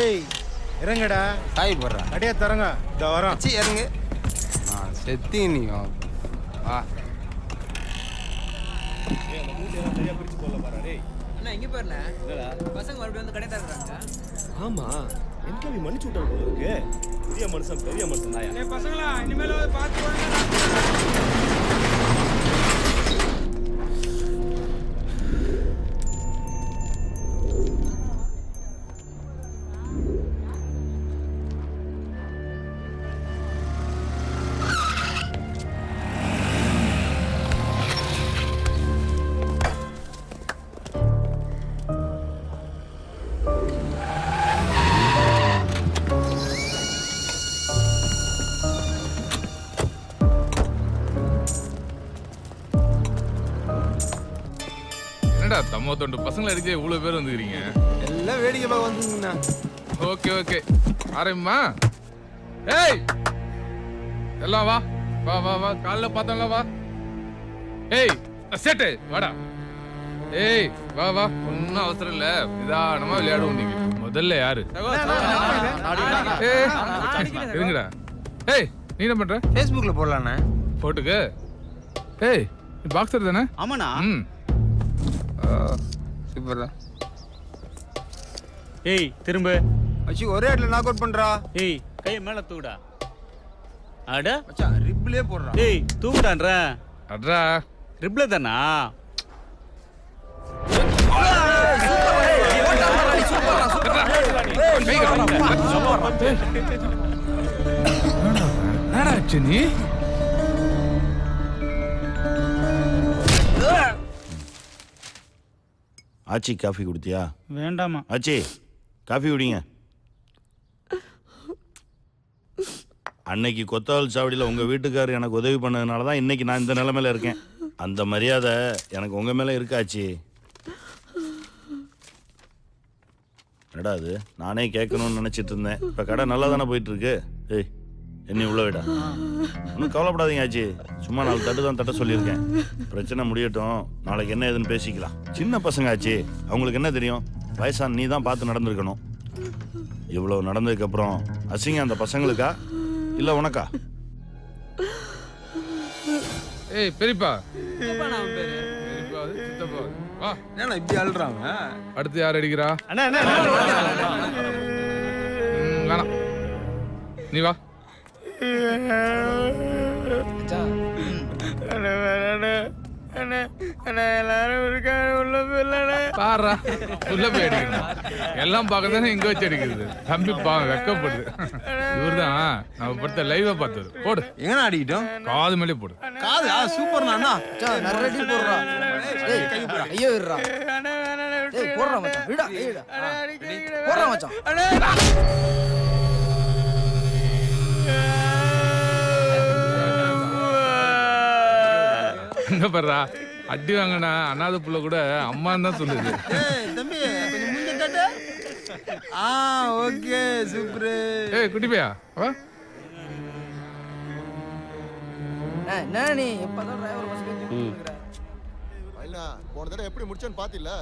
ஏய் இறங்கடா. காய் போடுறா. அடியே தரங்க. இந்த வரோம். சி இறங்கு. செத்தி நீ வா. அண்ணா இங்க பாருண்ணா. பசங்க மறுபடியும் வந்து கடை தர்றாங்க. ஆமா என்கேவி மன்னிச்சு விட்டாரு போல இருக்கு. பெரிய மனுஷன் தாயா. ஏய் பசங்களா இனிமேல பாத்து வாங்க. தம்ம தொண்டு பசங்களை அடிச்சு இவ்வளவு பேர் வந்துக்கிறீங்க. எல்லாம் வேடிக்கை பார்க்க வந்துங்கண்ணா. Okay okay ஆரம்பிமா. ஏய் எல்லாம் வா வா வா வா காலைல பார்த்தோம்ல வா. ஏய் செட்டு வாடா. ஏய் வா வா ஒன்றும் அவசரம் இல்லை, நிதானமா விளையாடுவோம். நீங்க முதல்ல யாரு? இருங்கடா. ஏய் நீ என்ன பண்ற? ஃபேஸ்புக்ல போடலாண்ணே. போட்டுக்கு. ஏய் நீ பாக்ஸர் தானே? ஆமாண்ணா. சூப்பர்டா. ஏய் திரும்ப. அச்சி ஒரே இடத்துல நாக் அவுட் பண்றா. ஏய் கையை மேல தூக்குடா. அட மச்சான் ரிப்லே போடுறா. ஏய் தூக்குடான்ற. அட்ரா ரிப்ல தானா? நீ ஆச்சி காஃபி குடித்தியா? வேண்டாமா. ஆச்சி காஃபி குடிங்க. அன்னைக்கு கொத்தவால் சாவடியில் உங்கள் வீட்டுக்காரர் எனக்கு உதவி பண்ணதுனால தான் இன்னைக்கு நான் இந்த நிலைமையில இருக்கேன். அந்த மரியாதை எனக்கு உங்கள் மேலே இருக்காச்சு. என்னடா அது நானே கேட்கணும்னு நினச்சிட்டு இருந்தேன். இப்போ கடை நல்லா தானே போயிட்டுருக்கு. ஏய் என்ன உள்ள விடா. ஒன்றும் கவலைப்படாதீங்க ஆச்சி, சும்மா 4 தட்டு தான் தட்ட சொல்லியிருக்கேன். பிரச்சனை முடியட்டும், நாளைக்கு என்ன ஏதுன்னு பேசிக்கலாம். சின்ன பசங்க ஆச்சு, அவங்களுக்கு என்ன தெரியும்? வயசான நீ தான் பார்த்து நடந்திருக்கணும். இவ்வளோ நடந்ததுக்கப்புறம் அசிங்கம் அந்த பசங்களுக்கா இல்லை உனக்கா? ஏய் பெரியப்பா. அப்பா நான் பேரு. பெரியப்பா சித்தப்பா வா. என்ன இப்படி அழுறாங்க? அடுத்து யார் அடிக்கிறா? அண்ணா அண்ணா வேணாம் நீ வா. பாரா உள்ள போய் அடிக்கணும். எல்லாம் பார்க்கதானே இங்க வச்சு அடிக்கிறது. தம்பி பாவம் வெக்கப்படுது. இவர்தான் நம்ம படுத்த லைவா பார்த்தவர். போடு எங்கண்ணா அடிக்கிட்டோம்? காது மேலே போடு. காது சூப்பர்ண்ணா. மச்சான் நரடி போடுறா. ஏய் ஐயோ விடுறா. ஏய் போடுறா மச்சான். விடா விடா. போடுறா மச்சான். எங்க பாருடா அடி வாங்கினா அண்ணாத புள்ள கூட அம்மான்னு தான் சொல்லுது. தம்பி கொஞ்சம் முன்ன தட்டு. Okay super. ஏய் குட்டி பையா வா. என்ன நீ எப்பதான் டிரைவர் பஸ் கேட்டு இருக்கற? ஐனா போன தடவை எப்படி முடிச்சேன்னு பாத்தில?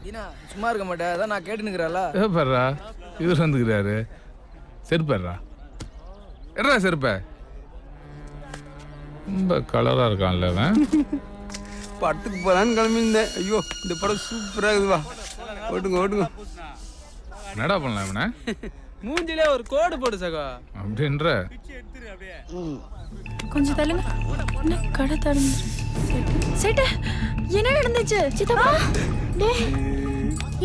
தீனா சும்மா இருக்க மாட்டே. அதான் நான் கேட்டுனுக்குறல. ஏ பாருடா இவர் வந்துக்கிறாரு. செருப்பா எட்ரா செருப்ப. ரொம்ப கலரா இருக்கான்ல அவன். படத்துக்கு போலான்னு கிளம்பியிருந்தேன். ஐயோ இந்த படம் சூப்பரா இருக்குதுவா. ஓட்டுங்க. என்னடா பண்ணலாம் இவனை? மூஞ்சிலே ஒரு கோடு போடு சகோ. அப்படின்ற கொஞ்சம் தள்ளுங்க. என்ன கடை தரணும்? சேட்டு என்ன நடந்துச்சு? சித்தப்பா டேய்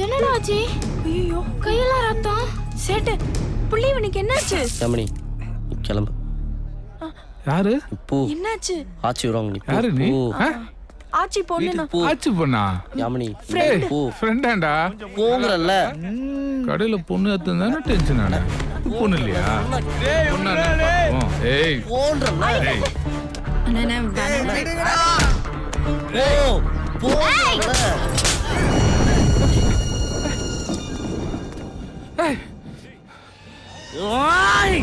என்னடா ஆச்சு? ஐயோ கையெல்லாம் ரத்தம். சேட்டு புள்ளி இவனுக்கு என்னாச்சு? ரமணி கிளம்பு. யாரு? போ. என்னாச்சு? ஆச்சி வராங்க நீ. யாரு நீ? ஆச்சி பொண்ணுனா? ஆச்சி பொண்ணா? யாமினி போ. ஃப்ரெண்டாண்டா? போங்கறல்ல. கடையில பொண்ணு ஏத்துனானே டென்ஷன் ஆன. பொண்ணு இல்லையா? பொண்ணா? ஏய் போன்றல்ல. அண்ணா விடுங்கடா. போ போங்கறல்ல. ஏய் ஓய்.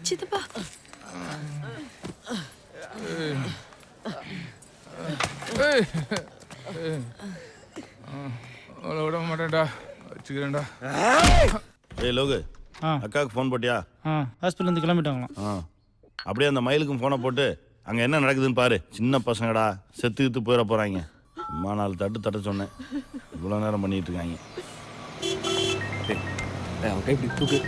சித்தப்பா அவளை விட மாட்டேன்டா வச்சுக்கிறேன்டா. ஏய் லோகு, அக்காவுக்கு ஃபோன் போட்டியா? ஹாஸ்பிட்டல் கிளம்பிட்டாங்களாம். அப்படியே அந்த மயிலுக்கும் ஃபோனை போட்டு அங்கே என்ன நடக்குதுன்னு பாரு. சின்ன பசங்கடா, செத்து போயிட போகிறாங்க. அம்மா 4 தட்ட சொன்னேன், இவ்வளோ நேரம் பண்ணிட்டு இருக்காங்க. அவன் கை இப்படி தூக்கு.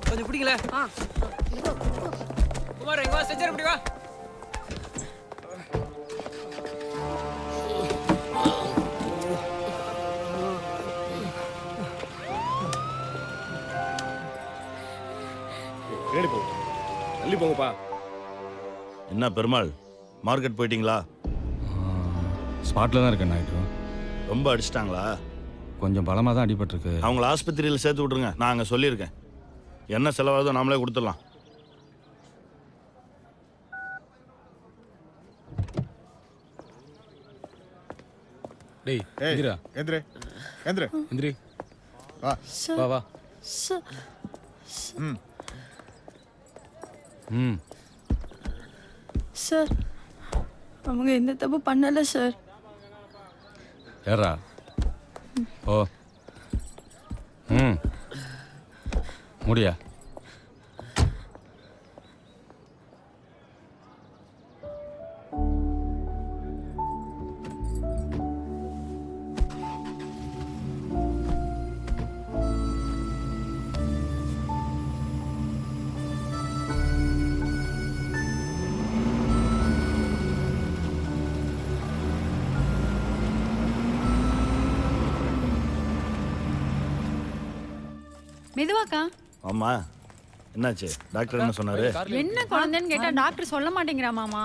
கொஞ்சம் பிடிக்கல. குமார் எங்க வா, செஞ்சு இப்படி வா. பின்னாடி போ, தள்ளி போங்கப்பா. என்ன பெருமாள், மார்க்கெட் போயிட்டீங்களா? ஸ்பாட்டில் தான் இருக்கேன் நாய்க்கு. ரொம்ப அடிச்சிட்டாங்களா? கொஞ்சம் பலமாக தான் அடிபட்டிருக்கு. அவங்கள ஆஸ்பத்திரியில் சேர்த்து விட்ருங்க, நான் அங்கே சொல்லியிருக்கேன். என்ன செலவாகுதோ நாமளே கொடுத்துடலாம். டேய் எந்திரா, எந்திரே எந்திரே எந்திரி, வா வா வா. ம் சார், அவங்க எந்த தப்பு பண்ணல சார். ஏறா. ஓ ம் முடியா. மெதுவாக்கா. ஆமா, என்னாச்சு? டாக்டர் என்ன சொன்னாரு? என்ன குழந்தைன்னு கேட்டா டாக்டர் சொல்ல மாட்டேங்கிறா மாமா.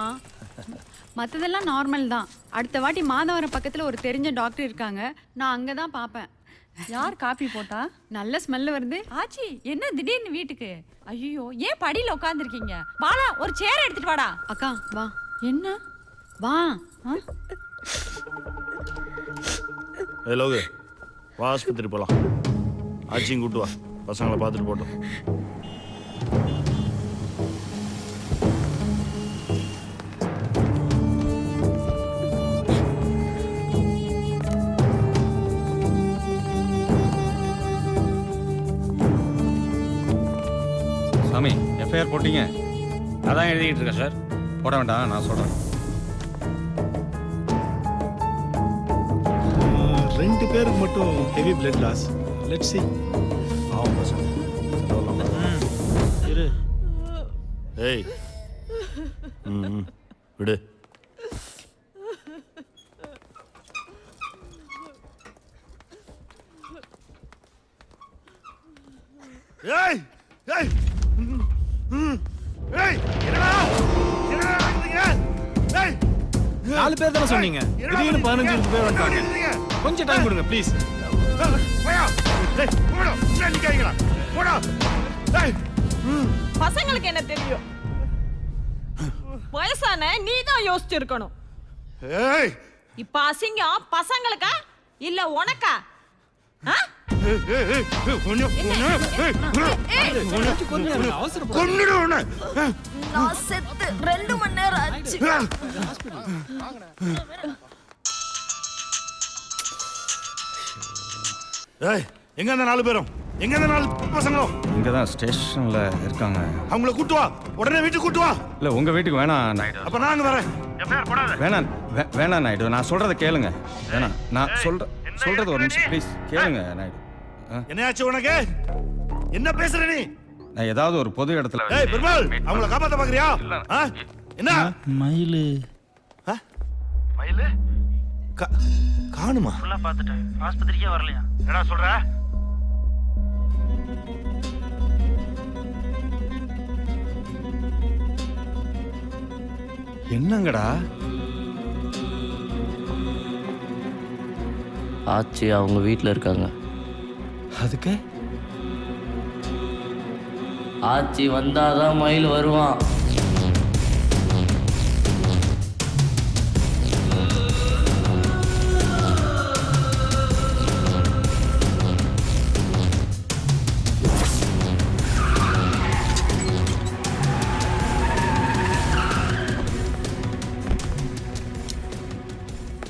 மற்றதெல்லாம் நார்மல் தான். அடுத்த வாட்டி மாதவரம் பக்கத்தில் ஒரு தெரிஞ்ச டாக்டர் இருக்காங்க, நான் அங்கே தான் பார்ப்பேன். யார் காப்பி போட்டா? நல்ல ஸ்மெல் வருது. ஆச்சி என்ன திடீர்னு வீட்டுக்கு? ஐயோ, ஏன் படியில உட்காந்துருக்கீங்க? பாலா, ஒரு சேர் எடுத்துட்டு வாடா. அக்கா வா. என்ன? வா. ஏய் லோகு, வா ஆஸ்பத்திரி போகலாம். ஆச்சியும் கூட்டு வா, பசங்களை பார்த்துட்டு போட்டோம். சாமி, எஃப்ஐஆர் போட்டீங்க? அதான் எழுதிக்கிட்டு இருக்கேன் சார். போட வேண்டாம், நான் சொல்கிறேன். 2 பேருக்கு மட்டும் heavy blood loss. Let's see. ஆமாம் பசங்க, இரு. ஏய் விடு. ஏய் ஏய் ஏய் என்னடா என்னடா நடக்குதுங்க? ஏய் 4 பேர் தானே சொன்னீங்க. திடீர்னு 15 பேர் வந்துட்டாங்க. கொஞ்சம் டைம் கொடுங்க ப்ளீஸ். பசங்களுக்கு என்ன தெரியும்? வயசான நீ தான் யோசிச்சிருக்கணும். இப்ப அசிங்கம் பசங்களுக்கா இல்ல உனக்கா? நான் செத்து 2 மணி நேரம் ஆச்சு. எங்க அந்த 4 பேரும்? எங்க அந்த 4 பசங்களும்? இங்கே தான் ஸ்டேஷனில் இருக்காங்க. அவங்கள கூட்டு வா, உடனே வீட்டுக்கு கூட்டு வா. இல்லை உங்கள் வீட்டுக்கு வேணாம் நாயுடு. அப்ப நாங்க வரேன். வேணாம் வேணாம் நாயுடு, நான் சொல்கிறத கேளுங்க. வேணாம், நான் சொல்கிறது ஒரு நிமிஷம் ப்ளீஸ் கேளுங்க நாயுடு. என்னையாச்சு உனக்கு? என்ன பேசுற நீ? நான் ஏதாவது ஒரு பொது இடத்துல பெருமாள், அவங்கள காப்பாத்த பாக்குறியா? என்ன மயிலு மயிலு காணுமா? ஃபுல்லா பார்த்துட்டேன், ஆஸ்பத்திரிக்கே வரலையா? என்னடா சொல்ற? என்னங்கடா? ஆச்சி அவங்க வீட்டில் இருக்காங்க. அதுக்கு ஆச்சி வந்தாதான் மயில் வருவான்.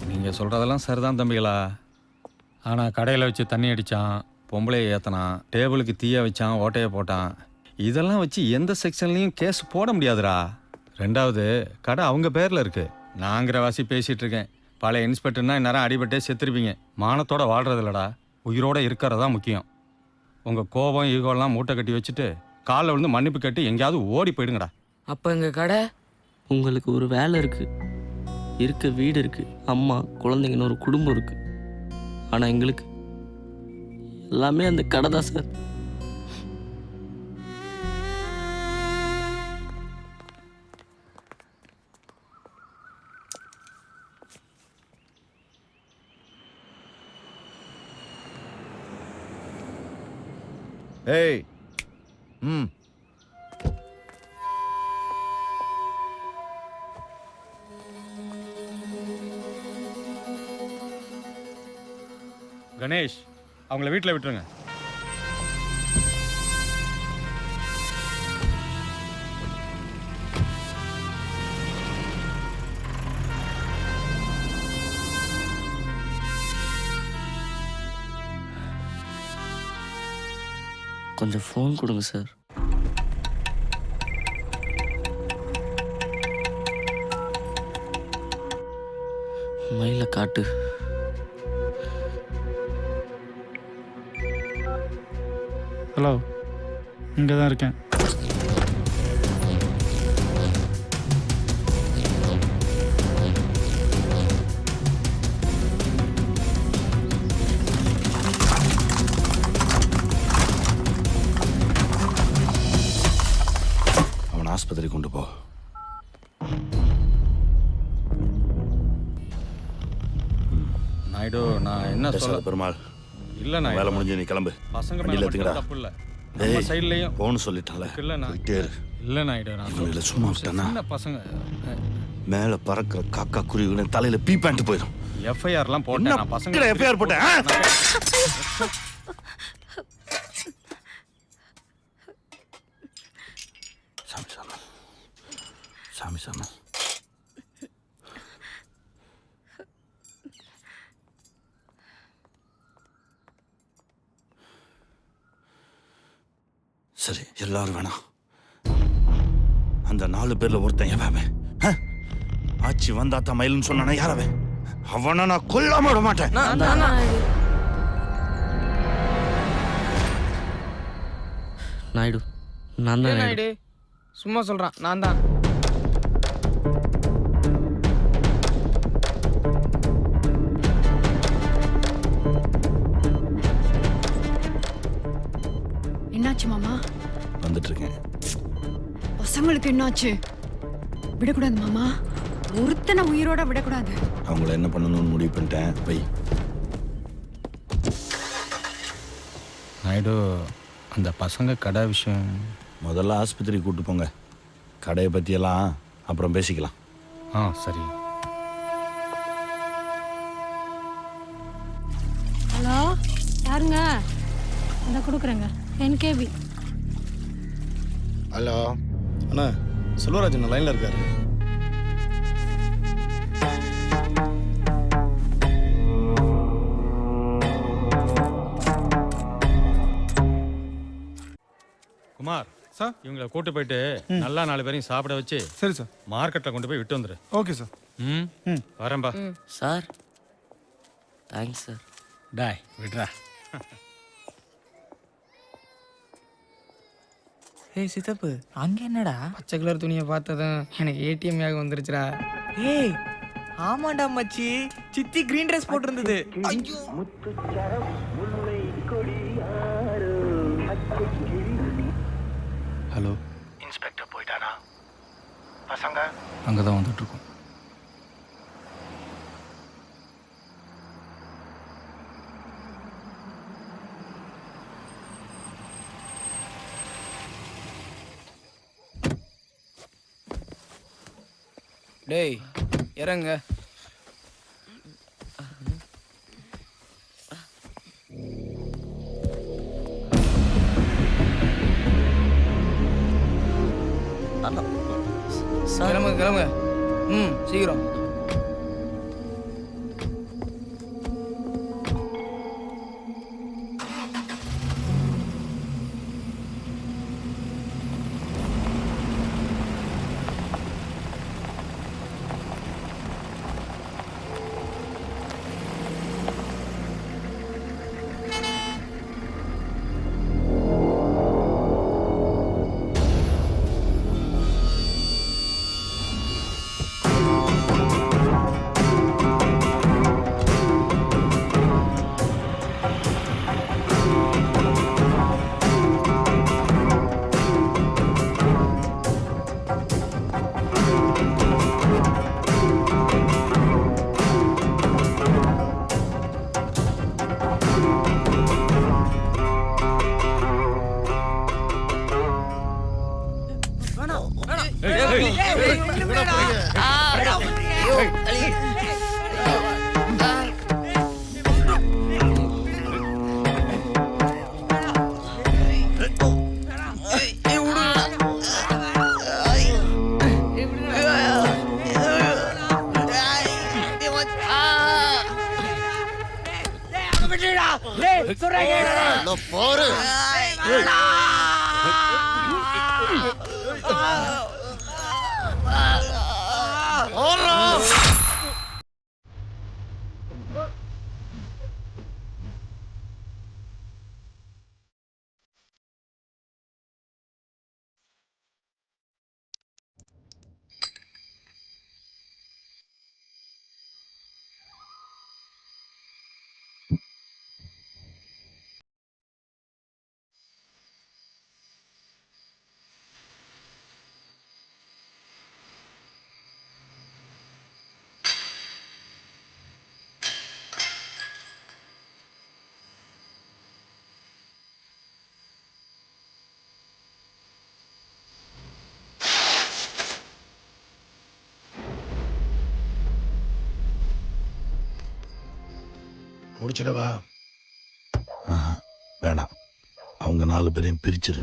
நீங்கள் சொல்கிறதெல்லாம் சரிதான் தம்பிகளா. ஆனால் கடையில் வச்சு தண்ணி அடித்தான், பொம்பளையை ஏற்றினான், டேபிளுக்கு தீயை வச்சான், ஓட்டையை போட்டான். இதெல்லாம் வச்சு எந்த செக்ஷன்லையும் கேஸ் போட முடியாதுடா. ரெண்டாவது கடை அவங்க பேரில் இருக்குது. நாங்கிற வாசி பேசிகிட்டு இருக்கேன். பழைய இன்ஸ்பெக்டர்னா இந்நேரம் அடிபட்டே செத்துருப்பீங்க. மானத்தோட வாழ்றது இல்லடா, உயிரோட இருக்கிறதா முக்கியம். உங்கள் கோபம் ஈகோலாம் மூட்டை கட்டி வச்சுட்டு காலில் விழுந்து மன்னிப்பு கட்டி எங்கேயாவது ஓடி போயிடுங்கடா. அப்போ எங்கள் கடை உங்களுக்கு ஒரு வேலை இருக்குது, இருக்க வீடு இருக்குது, அம்மா குழந்தைங்கன்னு ஒரு குடும்பம் இருக்குது. ஆனால் எங்களுக்கு எல்லாமே அந்த கடை தான் சார். ஏய் கணேஷ், அவங்கள வீட்டில் விட்டுருங்க. கொஞ்சம் ஃபோன் கொடுங்க சார். மயில காட்டு. ஹலோ, இங்கே தான் இருக்கேன். அவனை ஆஸ்பத்திரி கொண்டு போ. நாயுடு, நான் என்ன சொல்ல பெருமாள்? இல்லை நான் வேலை முடிஞ்சு நீ கிளம்பு. பசங்க வண்டியில் மேலே எடுத்துக்கடா. தப்பு இல்லை, நம்ம சைட்லேயும் போன்னு சொல்லிட்டால. இல்லை நான் போயிட்டே இரு. இல்லை நாயுடு, நான் இவங்களை சும்மா விட்டேன்னா சின்ன பசங்க மேலே பறக்கிற காக்கா குருவின தலையில பீ பேண்ட் போயிடும். எஃப்ஐஆர்லாம் போட்டேன் நான். பசங்க எஃப்ஐஆர் போட்டேன். சாமி சாமி சாமி சாமி. சரி, எல்லாரும் வேணாம். அந்த 4 பேர்ல ஒருத்தன் எவன்? ஆச்சி வந்தாத்தா மயிலுன்னு சொன்னானே, யாரவன்? அவனை நான் கொல்லாம விட மாட்டேன். நாயுடு, நான் தான் நாயுடு. சும்மா சொல்கிறான், நான் தான். என்னாச்சு மாமா? வந்துட்டு இருக்கேன். பசங்களுக்கு என்னாச்சு? விடக்கூடாது மாமா. ஒருத்தனை உயிரோட விடக்கூடாது. அவங்கள என்ன பண்ணணும்னு முடிவு பண்ணிட்டேன். பை நாயுடு, அந்த பசங்க கடை விஷயம் முதல்ல ஆஸ்பத்திரி கூட்டு போங்க. கடையை பற்றியெல்லாம் அப்புறம் பேசிக்கலாம். சரி. ஹலோ, யாருங்க? இந்த கொடுக்குறேங்க, NKB. ஹலோ அண்ணா, செல்வராஜன் லைனில் இருக்காரு. குமார் சார், இவங்களை கூட்டு போயிட்டு நல்லா 4 பேரையும் சாப்பிட வச்சு சரி சார். மார்க்கெட்டில் கொண்டு போய் விட்டு வந்துரு. Okay sir. வரேன்பா. Sir thanks sir. டாய் விட்றா. ஏய் சித்தப்பு, அங்கே என்னடா? பச்சை கலர் துணியை பார்த்ததும் எனக்கு ஏடிஎம் யாக வந்துருச்சுடா. ஏய் ஆமாண்டா மச்சி, சித்தி கிரீன் ட்ரெஸ் போட்டிருந்தது. ஹலோ, இன்ஸ்பெக்டர் போயிட்டானா? பசங்க அங்கே தான் வந்துட்டு இருக்கோம். டேய் இறங்க. கிளம்புங்க கிளம்புங்க. சீக்கிரம். முடிச்சிடவா? வேணாம், அவங்க 4 பேரையும் பிரிச்சிரு.